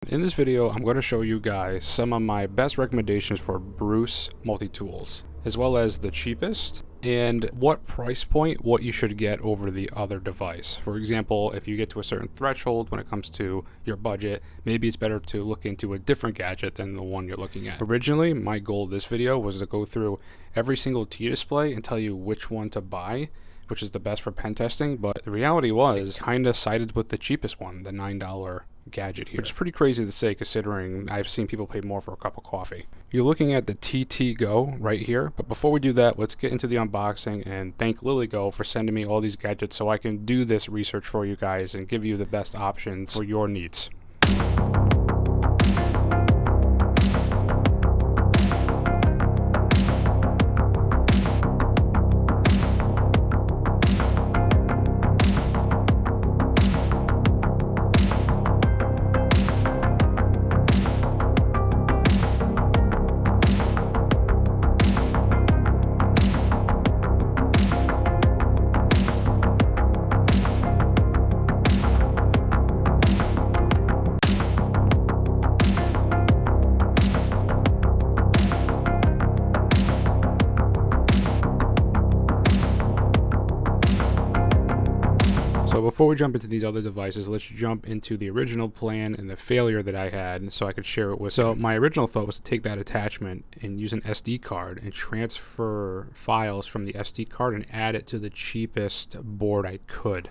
In this video, I'm going to show you guys some of my best recommendations for Bruce multi-tools, as well as the cheapest and what price point, what you should get over the other device. For example, if you get to a certain threshold when it comes to your budget, maybe it's better to look into a different gadget than the one you're looking at. Originally, my goal of this video was to go through every single T-Display and tell you which one to buy, which is the best for pen testing, but the reality was kind of sided with the cheapest one, the $9 gadget here, which is pretty crazy to say considering I've seen people pay more for a cup of coffee. You're looking at the TTGO right here, but before we do that, let's get into the unboxing and thank LilyGO for sending me all these gadgets so I can do this research for you guys and give you the best options for your needs. So before we jump into these other devices, let's jump into the original plan and the failure that I had so I could share it with you. So my original thought was to take that attachment and use an SD card and transfer files from the SD card and add it to the cheapest board I could.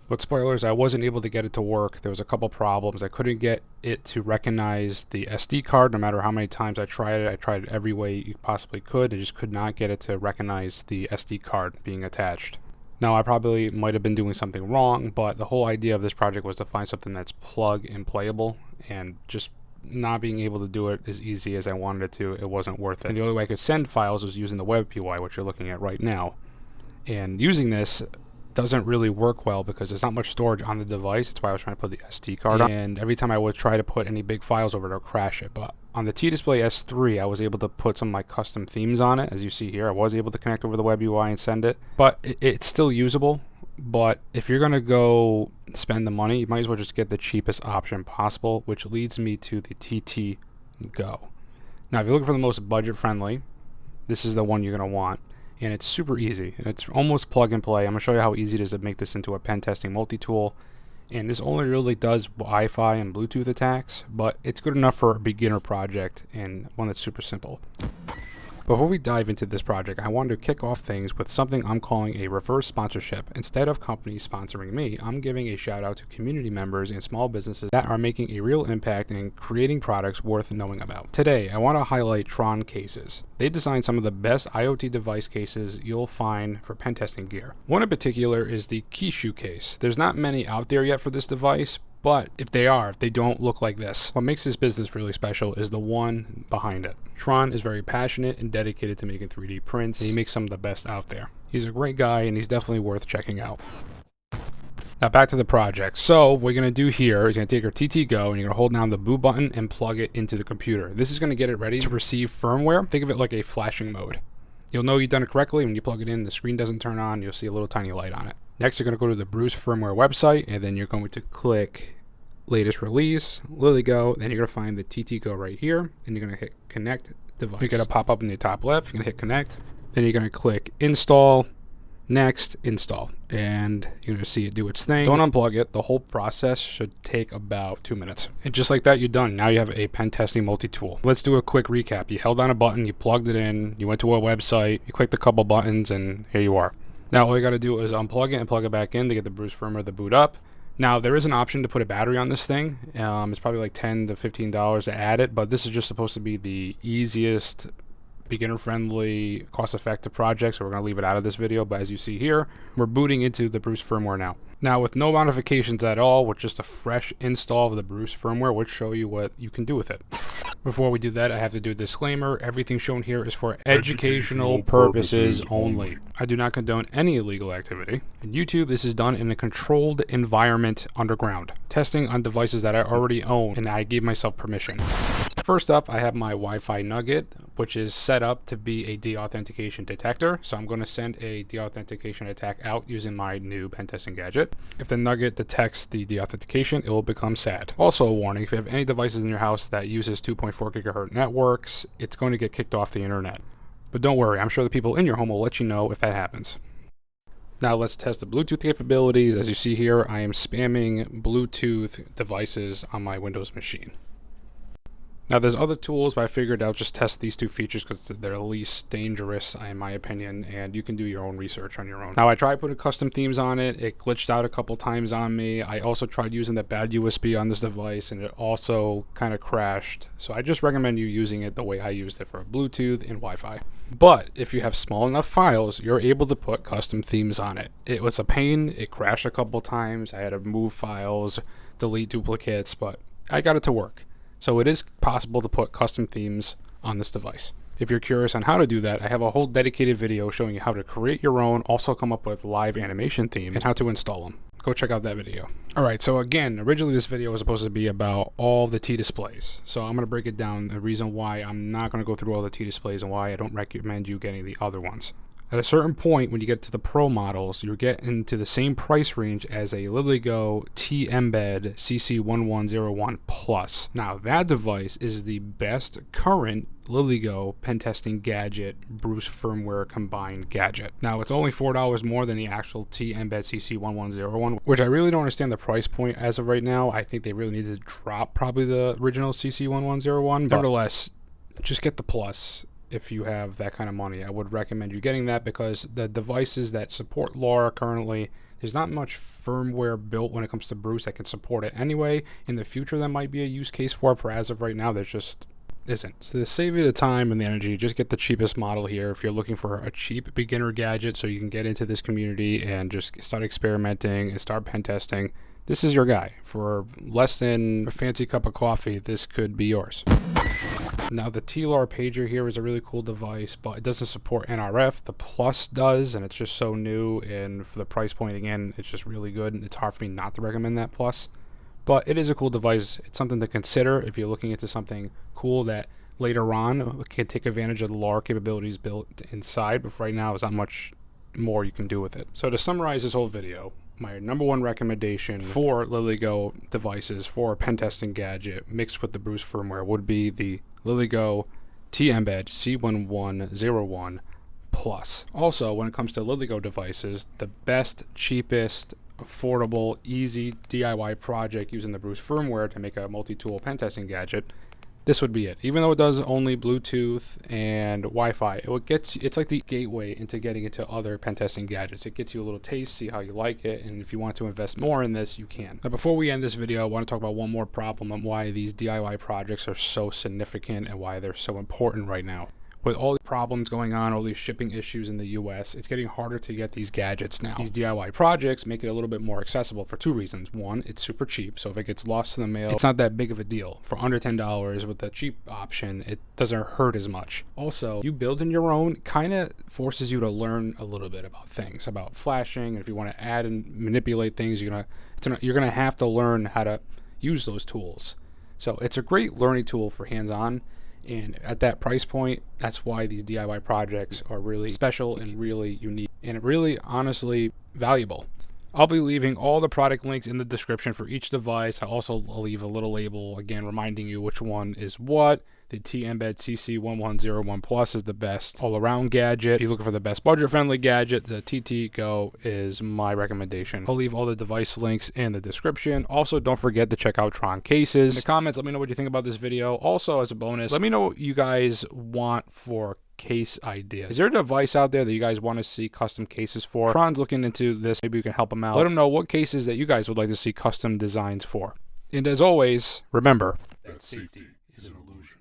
But spoilers, I wasn't able to get it to work. There was a couple problems. I couldn't get it to recognize the SD card no matter how many times I tried it. I tried it every way you possibly could. I just could not get it to recognize the SD card being attached. Now, I probably might have been doing something wrong, but the whole idea of this project was to find something that's plug and playable, and just not being able to do it as easy as I wanted it to, it wasn't worth it. And the only way I could send files was using the WebPY, which you're looking at right now. And using this doesn't really work well because there's not much storage on the device. That's why I was trying to put the SD card on. And every time I would try to put any big files over it, it'll crash it. But on the T-Display S3, I was able to put some of my custom themes on it. As you see here, I was able to connect over the web UI and send it. But it's still usable. But if you're going to go spend the money, you might as well just get the cheapest option possible, which leads me to the TTGO. Now, if you're looking for the most budget-friendly, this is the one you're going to want. And it's super easy. It's almost plug and play. I'm going to show you how easy it is to make this into a pen testing multi-tool. And this only really does Wi-Fi and Bluetooth attacks, but it's good enough for a beginner project and one that's super simple. Before we dive into this project, I wanted to kick off things with something I'm calling a reverse sponsorship. Instead of companies sponsoring me, I'm giving a shout out to community members and small businesses that are making a real impact in creating products worth knowing about. Today, I want to highlight Tron Cases. They designed some of the best IoT device cases you'll find for pen testing gear. One in particular is the Keyshoe case. There's not many out there yet for this device, but if they are, they don't look like this. What makes this business really special is the one behind it. Tron is very passionate and dedicated to making 3D prints, and he makes some of the best out there. He's a great guy, and he's definitely worth checking out. Now back to the project. So what you're going to do here is you're going to take your TTGO and you're going to hold down the boot button and plug it into the computer. This is going to get it ready to receive firmware. Think of it like a flashing mode. You'll know you've done it correctly when you plug it in, the screen doesn't turn on, you'll see a little tiny light on it. Next, you're going to go to the Bruce Firmware website, and then you're going to click latest release, LilyGO, then you're going to find the TTGO right here, and you're going to hit connect device. You're going to pop up in the top left, you're going to hit connect, then you're going to click install, next, install, and you're going to see it do its thing. Don't unplug it. The whole process should take about 2 minutes. And just like that, you're done. Now you have a pen testing multi-tool. Let's do a quick recap. You held down a button, you plugged it in, you went to a website, you clicked a couple buttons, and here you are. Now all you got to do is unplug it and plug it back in to get the Bruce firmware to boot up. Now there is an option to put a battery on this thing. It's probably like $10 to $15 to add it, but this is just supposed to be the easiest, beginner-friendly, cost-effective project, so we're going to leave it out of this video. But as you see here, we're booting into the Bruce firmware now. Now with no modifications at all, with just a fresh install of the Bruce firmware, we'll show you what you can do with it. Before we do that, I have to do a disclaimer. Everything shown here is for educational purposes only. I do not condone any illegal activity. In YouTube, this is done in a controlled environment underground, testing on devices that I already own, and I gave myself permission. First up, I have my Wi-Fi nugget which is set up to be a deauthentication detector. So I'm going to send a deauthentication attack out using my new Pentesting gadget. If the nugget detects the deauthentication, it will become sad. Also a warning, if you have any devices in your house that uses 2.4 gigahertz networks, it's going to get kicked off the internet. But don't worry, I'm sure the people in your home will let you know if that happens. Now let's test the Bluetooth capabilities. As you see here, I am spamming Bluetooth devices on my Windows machine. Now there's other tools, but I figured I'll just test these two features because they're least dangerous in my opinion, and you can do your own research on your own. Now I tried putting custom themes on it. It glitched out a couple times on me. I also tried using the bad USB on this device and it also kind of crashed. So I just recommend you using it the way I used it for Bluetooth and Wi-Fi. But if you have small enough files, you're able to put custom themes on it. It was a pain. It crashed a couple times. I had to move files, delete duplicates, but I got it to work. So it is possible to put custom themes on this device. If you're curious on how to do that, I have a whole dedicated video showing you how to create your own, also come up with live animation themes, and how to install them. Go check out that video. Alright, so again, originally this video was supposed to be about all the T-displays. So I'm going to break it down, the reason why I'm not going to go through all the T-displays and why I don't recommend you getting the other ones. At a certain point, when you get to the Pro models, you get into the same price range as a LilyGO T-Embed CC1101 Plus. Now, that device is the best current LilyGO Pentesting Gadget Bruce Firmware combined gadget. Now, it's only $4 more than the actual T-Embed CC1101, which I really don't understand the price point as of right now. I think they really need to drop probably the original CC1101. Nevertheless, just get the Plus. If you have that kind of money, I would recommend you getting that because the devices that support LoRa currently, there's not much firmware built when it comes to Bruce that can support it anyway. In the future, that might be a use case for it, for as of right now, there just isn't. So to save you the time and the energy, just get the cheapest model here if you're looking for a cheap beginner gadget so you can get into this community and just start experimenting and start pen testing. This is your guy. For less than a fancy cup of coffee, this could be yours. Now the T-LAR pager here is a really cool device, but it doesn't support NRF. The Plus does, and it's just so new, and for the price point, again, it's just really good, and it's hard for me not to recommend that Plus. But it is a cool device. It's something to consider if you're looking into something cool that later on can take advantage of the LAR capabilities built inside, but for right now, there's not much more you can do with it. So to summarize this whole video, my number one recommendation for LilyGO devices for a pen testing gadget mixed with the Bruce firmware would be the LilyGO T-Embed CC1101 Plus. Also, when it comes to LilyGO devices, the best, cheapest, affordable, easy DIY project using the Bruce firmware to make a multi-tool pen testing gadget, this would be it. Even though it does only Bluetooth and Wi-Fi, it's like the gateway into getting into other pen testing gadgets. It gets you a little taste, see how you like it, and if you want to invest more in this, you can. Now, before we end this video, I want to talk about one more problem on why these DIY projects are so significant and why they're so important right now. With all the problems going on, all these shipping issues in the US, it's getting harder to get these gadgets now. These DIY projects make it a little bit more accessible for two reasons. One, it's super cheap, so if it gets lost in the mail, it's not that big of a deal. For under $10 with the cheap option, it doesn't hurt as much. Also, you building your own kind of forces you to learn a little bit about things, about flashing, and if you want to add and manipulate things, you're gonna have to learn how to use those tools. So it's a great learning tool for hands-on. And at that price point, that's why these DIY projects are really special and really unique and really honestly valuable. I'll be leaving all the product links in the description for each device. I'll also leave a little label, again, reminding you which one is what. The T-Embed CC1101 Plus is the best all-around gadget. If you're looking for the best budget-friendly gadget, the TTGO is my recommendation. I'll leave all the device links in the description. Also, don't forget to check out Tron Cases. In the comments, let me know what you think about this video. Also, as a bonus, let me know what you guys want for case ideas. Is there a device out there that you guys want to see custom cases for? Tron's looking into this. Maybe we can help him out. Let him know what cases that you guys would like to see custom designs for. And as always, remember that safety is an illusion.